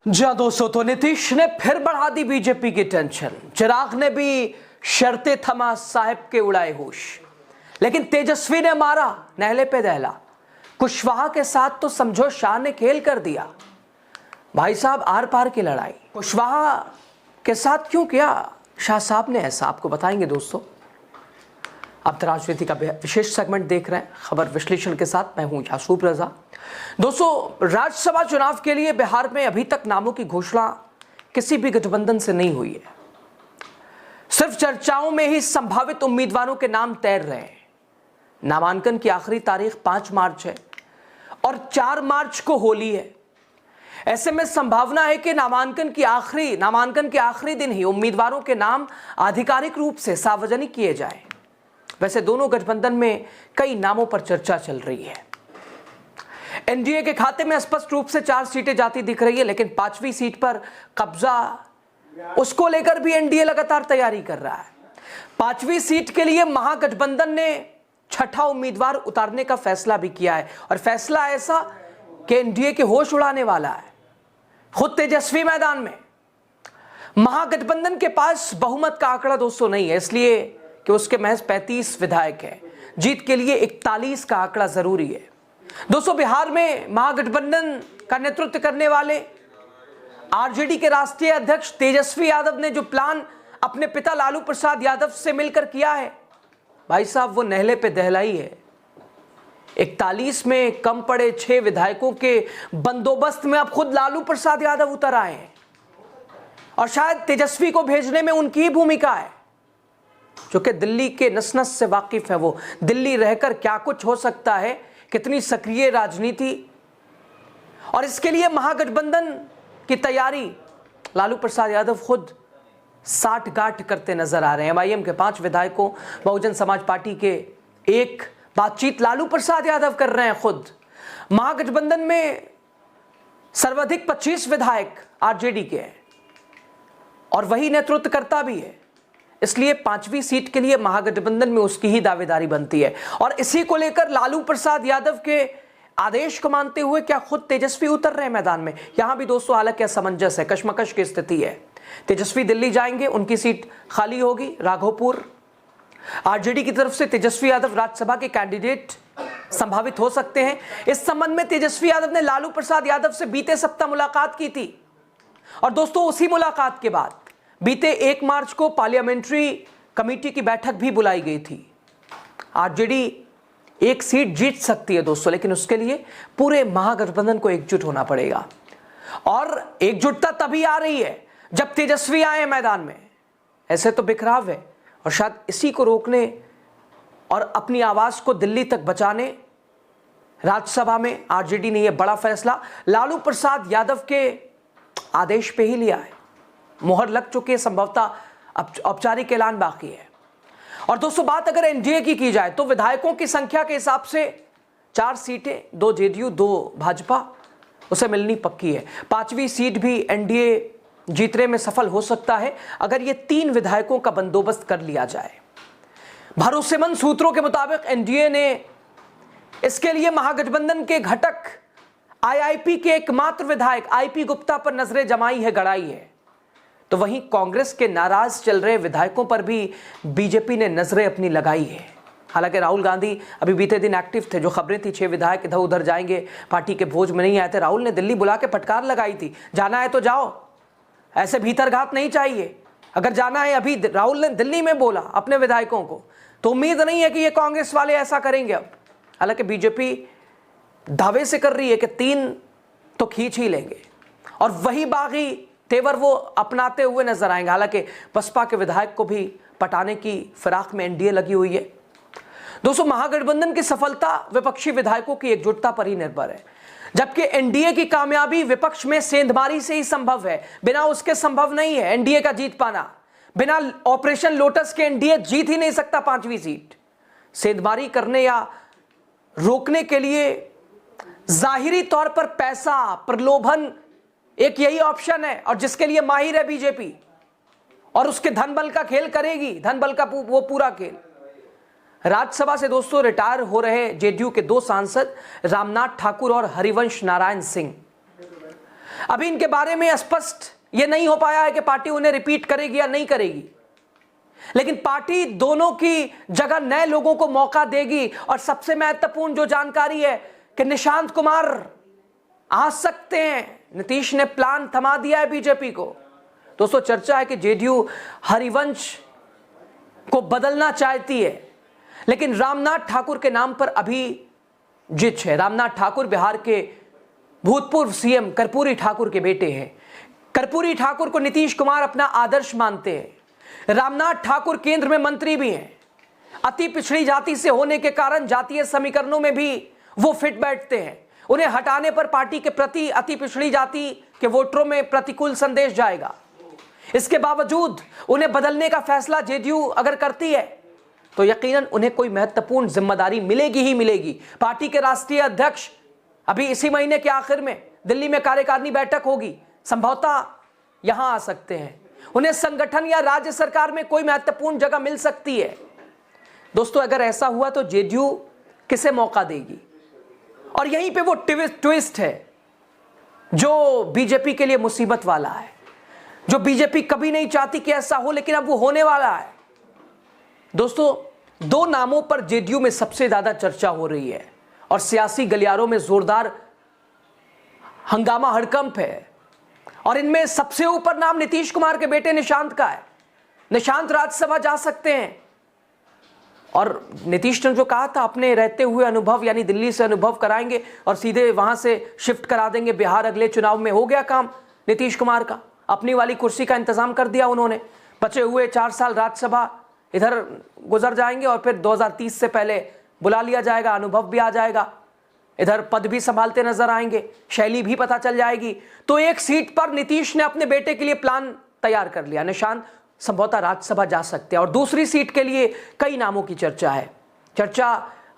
जी हाँ दोस्तों, तो नीतीश ने फिर बढ़ा दी बीजेपी की टेंशन। चिराग ने भी शर्ते थमा साहिब के उड़ाए होश, लेकिन तेजस्वी ने मारा नहले पे दहला। कुशवाहा के साथ तो समझो शाह ने खेल कर दिया। भाई साहब, आर पार की लड़ाई कुशवाहा के साथ क्यों किया शाह साहब ने ऐसा, आपको बताएंगे दोस्तों। आप राजनीति का विशेष सेगमेंट देख रहे हैं खबर विश्लेषण के साथ। मैं हूं यासूब रजा। दोस्तों, राज्यसभा चुनाव के लिए बिहार में अभी तक नामों की घोषणा किसी भी गठबंधन से नहीं हुई है। सिर्फ चर्चाओं में ही संभावित उम्मीदवारों के नाम तैर रहे हैं। नामांकन की आखिरी तारीख 5 मार्च है और 4 मार्च को होली है। ऐसे में संभावना है कि नामांकन के आखिरी दिन ही उम्मीदवारों के नाम आधिकारिक रूप से सार्वजनिक किए जाएं। वैसे दोनों गठबंधन में कई नामों पर चर्चा चल रही है। एनडीए के खाते में स्पष्ट रूप से 4 सीटें जाती दिख रही है, लेकिन 5वीं सीट पर कब्जा, उसको लेकर भी एनडीए लगातार तैयारी कर रहा है। 5वीं सीट के लिए महागठबंधन ने 6ठा उम्मीदवार उतारने का फैसला भी किया है, और फैसला ऐसा कि एनडीए के होश उड़ाने वाला है। खुद तेजस्वी मैदान में। महागठबंधन के पास बहुमत का आंकड़ा दोस्तों नहीं है, इसलिए कि उसके महज 35 विधायक हैं। जीत के लिए 41 का आंकड़ा जरूरी है। दोस्तों, बिहार में महागठबंधन का नेतृत्व करने वाले आरजेडी के राष्ट्रीय अध्यक्ष तेजस्वी यादव ने जो प्लान अपने पिता लालू प्रसाद यादव से मिलकर किया है, भाई साहब, वो नहले पे दहला ही है। 41 में कम पड़े 6 विधायकों के बंदोबस्त में अब खुद लालू प्रसाद यादव उतर आए हैं, और शायद तेजस्वी को भेजने में उनकी ही भूमिका है, जो कि दिल्ली के नस नस से वाकिफ है। वो दिल्ली रहकर क्या कुछ हो सकता है, कितनी सक्रिय राजनीति, और इसके लिए महागठबंधन की तैयारी लालू प्रसाद यादव खुद साठगांठ करते नजर आ रहे हैं। एमआईएम के 5 विधायकों, बहुजन समाज पार्टी के 1 बातचीत लालू प्रसाद यादव कर रहे हैं खुद। महागठबंधन में सर्वाधिक 25 विधायक आरजेडी के हैं, और वही नेतृत्व करता भी है। इसलिए 5वीं सीट के लिए महागठबंधन में उसकी ही दावेदारी बनती है, और इसी को लेकर लालू प्रसाद यादव के आदेश को मानते हुए क्या खुद तेजस्वी उतर रहे हैं मैदान में। यहां भी दोस्तों हालांकि असमंजस है, कशमकश की स्थिति है। तेजस्वी दिल्ली जाएंगे, उनकी सीट खाली होगी राघोपुर। आरजेडी की तरफ से तेजस्वी यादव राज्यसभा के कैंडिडेट संभावित हो सकते हैं। इस संबंध में तेजस्वी यादव ने लालू प्रसाद यादव से बीते सप्ताह मुलाकात की थी, और दोस्तों उसी मुलाकात के बाद बीते 1 मार्च को पार्लियामेंट्री कमेटी की बैठक भी बुलाई गई थी। आरजेडी 1 सीट जीत सकती है दोस्तों, लेकिन उसके लिए पूरे महागठबंधन को एकजुट होना पड़ेगा, और एकजुटता तभी आ रही है जब तेजस्वी आए मैदान में। ऐसे तो बिखराव है, और शायद इसी को रोकने और अपनी आवाज को दिल्ली तक बचाने राज्यसभा में आरजेडी ने यह बड़ा फैसला लालू प्रसाद यादव के आदेश पे ही लिया है। मोहर लग चुकी है, संभवतः औपचारिक ऐलान बाकी है। और दोस्तों, बात अगर एनडीए की जाए तो विधायकों की संख्या के हिसाब से 4 सीटें, 2 जेडीयू 2 भाजपा, उसे मिलनी पक्की है। 5वीं सीट भी एनडीए जीतने में सफल हो सकता है अगर ये 3 विधायकों का बंदोबस्त कर लिया जाए। भरोसेमंद सूत्रों के मुताबिक एनडीए ने इसके लिए महागठबंधन के घटक आईआईपी के एकमात्र विधायक आईपी गुप्ता पर नजरें जमाई है, गड़ाई है। तो वहीं कांग्रेस के नाराज चल रहे विधायकों पर भी बीजेपी ने नजरें अपनी लगाई है। हालांकि राहुल गांधी अभी बीते दिन एक्टिव थे। जो खबरें थी 6 विधायक इधर उधर जाएंगे, पार्टी के भोज में नहीं आए थे, राहुल ने दिल्ली बुला के फटकार लगाई थी, जाना है तो जाओ, ऐसे भीतरघात नहीं चाहिए। अगर जाना है, अभी राहुल ने दिल्ली में बोला अपने विधायकों को, तो उम्मीद नहीं है कि ये कांग्रेस वाले ऐसा करेंगे अब। हालांकि बीजेपी दावे से कर रही है कि 3 तो खींच ही लेंगे, और वही बागी तेवर वो अपनाते हुए नजर आएंगे। हालांकि बसपा के विधायक को भी पटाने की फिराक में एनडीए लगी हुई है। दोस्तों, महागठबंधन की सफलता विपक्षी विधायकों की एकजुटता पर ही निर्भर है, जबकि एनडीए की कामयाबी विपक्ष में सेंधमारी से ही संभव है। बिना उसके संभव नहीं है एनडीए का जीत पाना। बिना ऑपरेशन लोटस के एनडीए जीत ही नहीं सकता 5वीं सीट। सेंधमारी करने या रोकने के लिए जाहिरी तौर पर पैसा, प्रलोभन एक यही ऑप्शन है, और जिसके लिए माहिर है बीजेपी, और उसके धन बल का खेल करेगी, धन बल का वो पूरा खेल। राज्यसभा से दोस्तों रिटायर हो रहे जेडीयू के 2 सांसद रामनाथ ठाकुर और हरिवंश नारायण सिंह, अभी इनके बारे में स्पष्ट यह नहीं हो पाया है कि पार्टी उन्हें रिपीट करेगी या नहीं करेगी, लेकिन पार्टी दोनों की जगह नए लोगों को मौका देगी। और सबसे महत्वपूर्ण जो जानकारी है कि निशांत कुमार आ सकते हैं। नीतीश ने प्लान थमा दिया है बीजेपी को। दोस्तों, चर्चा है कि जेडीयू हरिवंश को बदलना चाहती है, लेकिन रामनाथ ठाकुर के नाम पर अभी जिद है। रामनाथ ठाकुर बिहार के भूतपूर्व सीएम कर्पूरी ठाकुर के बेटे हैं। कर्पूरी ठाकुर को नीतीश कुमार अपना आदर्श मानते हैं। रामनाथ ठाकुर केंद्र में मंत्री भी हैं। अति पिछड़ी जाति से होने के कारण जातीय समीकरणों में भी वो फिट बैठते हैं। उन्हें हटाने पर पार्टी के प्रति अति पिछड़ी जाति के वोटरों में प्रतिकूल संदेश जाएगा। इसके बावजूद उन्हें बदलने का फैसला जेडीयू अगर करती है तो यकीनन उन्हें कोई महत्वपूर्ण जिम्मेदारी मिलेगी ही मिलेगी। पार्टी के राष्ट्रीय अध्यक्ष अभी इसी महीने के आखिर में दिल्ली में कार्यकारिणी बैठक होगी, संभवतः यहां आ सकते हैं। उन्हें संगठन या राज्य सरकार में कोई महत्वपूर्ण जगह मिल सकती है। दोस्तों, अगर ऐसा हुआ तो जेडीयू किसे मौका देगी? और यहीं पे वो ट्विस्ट है जो बीजेपी के लिए मुसीबत वाला है, जो बीजेपी कभी नहीं चाहती कि ऐसा हो, लेकिन अब वो होने वाला है। दोस्तों, दो नामों पर जेडीयू में सबसे ज्यादा चर्चा हो रही है और सियासी गलियारों में जोरदार हंगामा हड़कंप है। और इनमें सबसे ऊपर नाम नीतीश कुमार के बेटे निशांत का है। निशांत राज्यसभा जा सकते हैं और नीतीश ने जो कहा था अपने रहते हुए अनुभव यानी दिल्ली से अनुभव कराएंगे और सीधे वहां से शिफ्ट करा देंगे बिहार अगले चुनाव में। हो गया काम नीतीश कुमार का, अपनी वाली कुर्सी का इंतजाम कर दिया उन्होंने। बचे हुए 4 साल राज्यसभा इधर गुजर जाएंगे और फिर 2030 से पहले बुला लिया जाएगा, अनुभव भी आ जाएगा, इधर पद भी संभालते नजर आएंगे, शैली भी पता चल जाएगी। तो एक सीट पर नीतीश ने अपने बेटे के लिए प्लान तैयार कर लिया। निशांत संभवतः राज्यसभा जा सकते हैं। और दूसरी सीट के लिए कई नामों की चर्चा है। चर्चा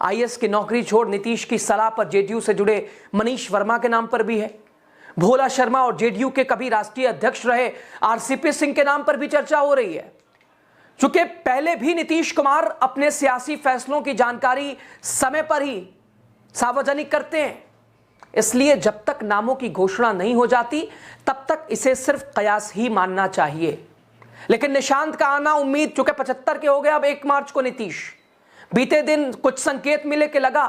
आईएएस की नौकरी छोड़ नीतीश की सलाह पर जेडीयू से जुड़े मनीष वर्मा के नाम पर भी है। भोला शर्मा और जेडीयू के कभी राष्ट्रीय अध्यक्ष रहे आरसीपी सिंह के नाम पर भी चर्चा हो रही है। चूंकि पहले भी नीतीश कुमार अपने सियासी फैसलों की जानकारी समय पर ही सार्वजनिक करते हैं, इसलिए जब तक नामों की घोषणा नहीं हो जाती तब तक इसे सिर्फ कयास ही मानना चाहिए। लेकिन निशांत का आना उम्मीद, चूंकि 75 के हो गए अब 1 मार्च को नीतीश, बीते दिन कुछ संकेत मिले कि लगा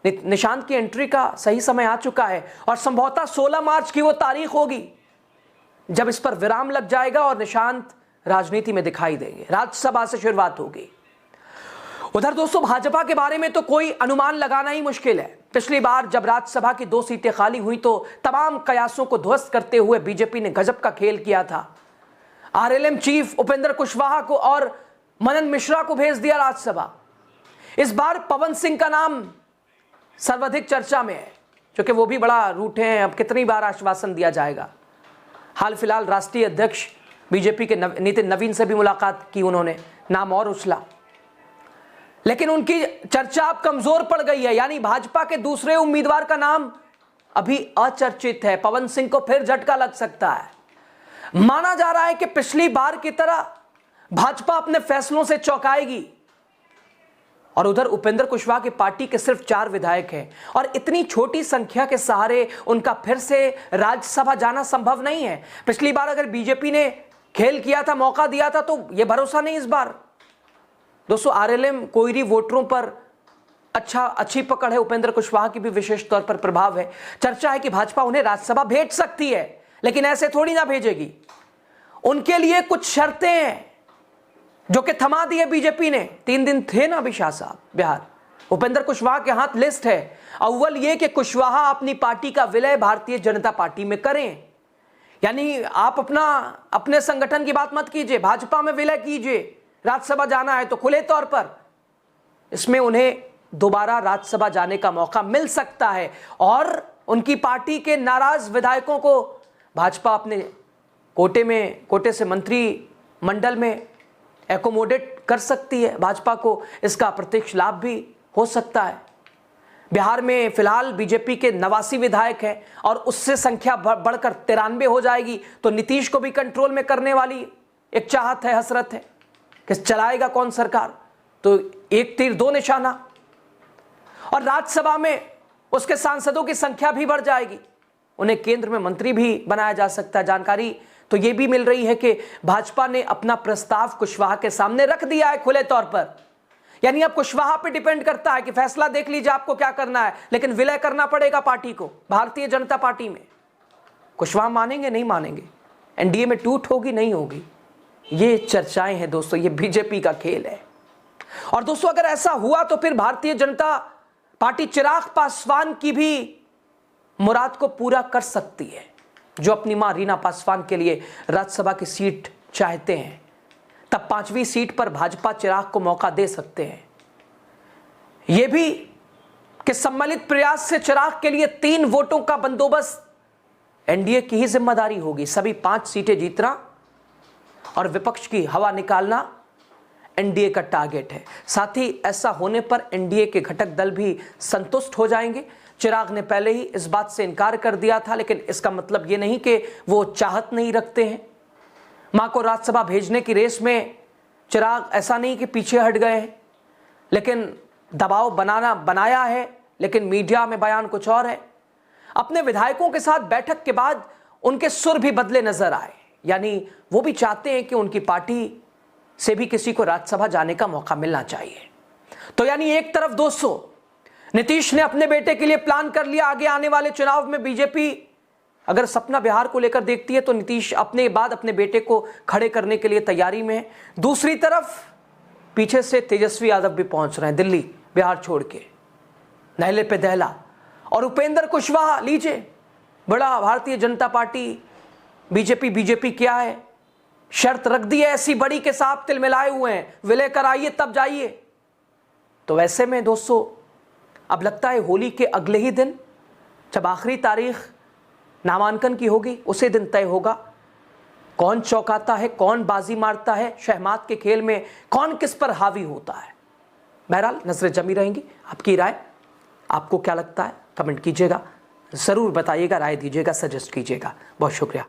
निशांत की एंट्री का सही समय आ चुका है और संभवतः 16 मार्च की वो तारीख होगी जब इस पर विराम लग जाएगा और निशांत राजनीति में दिखाई देंगे। राज्यसभा से शुरुआत होगी। उधर दोस्तों, भाजपा के बारे में तो कोई अनुमान लगाना ही मुश्किल है। पिछली बार जब राज्यसभा की 2 सीटें खाली हुई तो तमाम कयासों को ध्वस्त करते हुए बीजेपी ने गजब का खेल किया था। आरएलएम चीफ उपेंद्र कुशवाहा को और मनन मिश्रा को भेज दिया राज्यसभा। इस बार पवन सिंह का नाम सर्वाधिक चर्चा में है, क्योंकि वो भी बड़ा रूठे हैं। अब कितनी बार आश्वासन दिया जाएगा। हाल फिलहाल राष्ट्रीय अध्यक्ष बीजेपी के नितिन नवीन से भी मुलाकात की उन्होंने, नाम और उछला, लेकिन उनकी चर्चा अब कमजोर पड़ गई है। यानी भाजपा के दूसरे उम्मीदवार का नाम अभी अचर्चित है। पवन सिंह को फिर झटका लग सकता है। माना जा रहा है कि पिछली बार की तरह भाजपा अपने फैसलों से चौंकाएगी। और उधर उपेंद्र कुशवाहा की पार्टी के सिर्फ 4 विधायक हैं और इतनी छोटी संख्या के सहारे उनका फिर से राज्यसभा जाना संभव नहीं है। पिछली बार अगर बीजेपी ने खेल किया था, मौका दिया था, तो यह भरोसा नहीं इस बार। दोस्तों, आरएलएम कोयरी वोटरों पर अच्छी पकड़ है। उपेंद्र कुशवाहा की भी विशेष तौर पर प्रभाव है। चर्चा है कि भाजपा उन्हें राज्यसभा भेज सकती है, लेकिन ऐसे थोड़ी ना भेजेगी। उनके लिए कुछ शर्तें हैं जो कि थमा दी है बीजेपी ने। 3 दिन थे ना अभी शाह साहब बिहार। उपेंद्र कुशवाहा के हाथ लिस्ट है। अव्वल ये कि कुशवाहा अपनी पार्टी का विलय भारतीय जनता पार्टी में करें। यानी आप अपने संगठन की बात मत कीजिए, भाजपा में विलय कीजिए। राज्यसभा जाना है तो खुले तौर पर इसमें उन्हें दोबारा राज्यसभा जाने का मौका मिल सकता है और उनकी पार्टी के नाराज विधायकों को भाजपा अपने कोटे से मंत्री मंडल में एकोमोडेट कर सकती है। भाजपा को इसका प्रत्यक्ष लाभ भी हो सकता है। बिहार में फिलहाल बीजेपी के 89 विधायक हैं और उससे संख्या बढ़कर 93 हो जाएगी तो नीतीश को भी कंट्रोल में करने वाली एक चाहत है, हसरत है कि चलाएगा कौन सरकार। तो एक तीर 2 निशाना। और राज्यसभा में उसके सांसदों की संख्या भी बढ़ जाएगी। उन्हें केंद्र में मंत्री भी बनाया जा सकता है। जानकारी तो यह भी मिल रही है कि भाजपा ने अपना प्रस्ताव कुशवाहा के सामने रख दिया है खुले तौर पर। यानी अब कुशवाहा पे डिपेंड करता है कि फैसला देख लीजिए आपको क्या करना है, लेकिन विलय करना पड़ेगा पार्टी को, भारतीय जनता पार्टी में। कुशवाहा मानेंगे नहीं मानेंगे, एनडीए में टूट होगी नहीं होगी, ये चर्चाएं हैं दोस्तों, ये बीजेपी का खेल है। और दोस्तों अगर ऐसा हुआ तो फिर भारतीय जनता पार्टी चिराग पासवान की भी मुराद को पूरा कर सकती है, जो अपनी मां रीना पासवान के लिए राज्यसभा की सीट चाहते हैं। तब 5वीं सीट पर भाजपा चिराग को मौका दे सकते हैं। यह भी कि सम्मिलित प्रयास से चिराग के लिए 3 वोटों का बंदोबस्त एनडीए की ही जिम्मेदारी होगी। सभी 5 सीटें जीतना और विपक्ष की हवा निकालना एनडीए का टारगेट है। साथ ही ऐसा होने पर एनडीए के घटक दल भी संतुष्ट हो जाएंगे। चिराग ने पहले ही इस बात से इनकार कर दिया था, लेकिन इसका मतलब ये नहीं कि वो चाहत नहीं रखते हैं। मां को राज्यसभा भेजने की रेस में चिराग ऐसा नहीं कि पीछे हट गए हैं, लेकिन दबाव बनाया है, लेकिन मीडिया में बयान कुछ और है। अपने विधायकों के साथ बैठक के बाद उनके सुर भी बदले नजर आए, यानी वो भी चाहते हैं कि उनकी पार्टी से भी किसी को राज्यसभा जाने का मौका मिलना चाहिए। तो यानी एक तरफ दोस्तों नीतीश ने अपने बेटे के लिए प्लान कर लिया, आगे आने वाले चुनाव में बीजेपी अगर सपना बिहार को लेकर देखती है तो नीतीश अपने बाद अपने बेटे को खड़े करने के लिए तैयारी में है। दूसरी तरफ पीछे से तेजस्वी यादव भी पहुंच रहे हैं दिल्ली बिहार छोड़ के, नहले पे दहला। और उपेंद्र कुशवाहा लीजिए, बड़ा भारतीय जनता पार्टी बीजेपी क्या है, शर्त रख दी है ऐसी बड़ी के साथ तिलमिलाए हुए हैं, विलय कराइए तब जाइए। तो वैसे में दोस्तों अब लगता है होली के अगले ही दिन जब आखिरी तारीख नामांकन की होगी उसी दिन तय होगा कौन चौंकाता है, कौन बाजी मारता है, शहमात के खेल में कौन किस पर हावी होता है। बहरहाल नजरें जमी रहेंगी। आपकी राय, आपको क्या लगता है कमेंट कीजिएगा, जरूर बताइएगा, राय दीजिएगा, सजेस्ट कीजिएगा। बहुत शुक्रिया।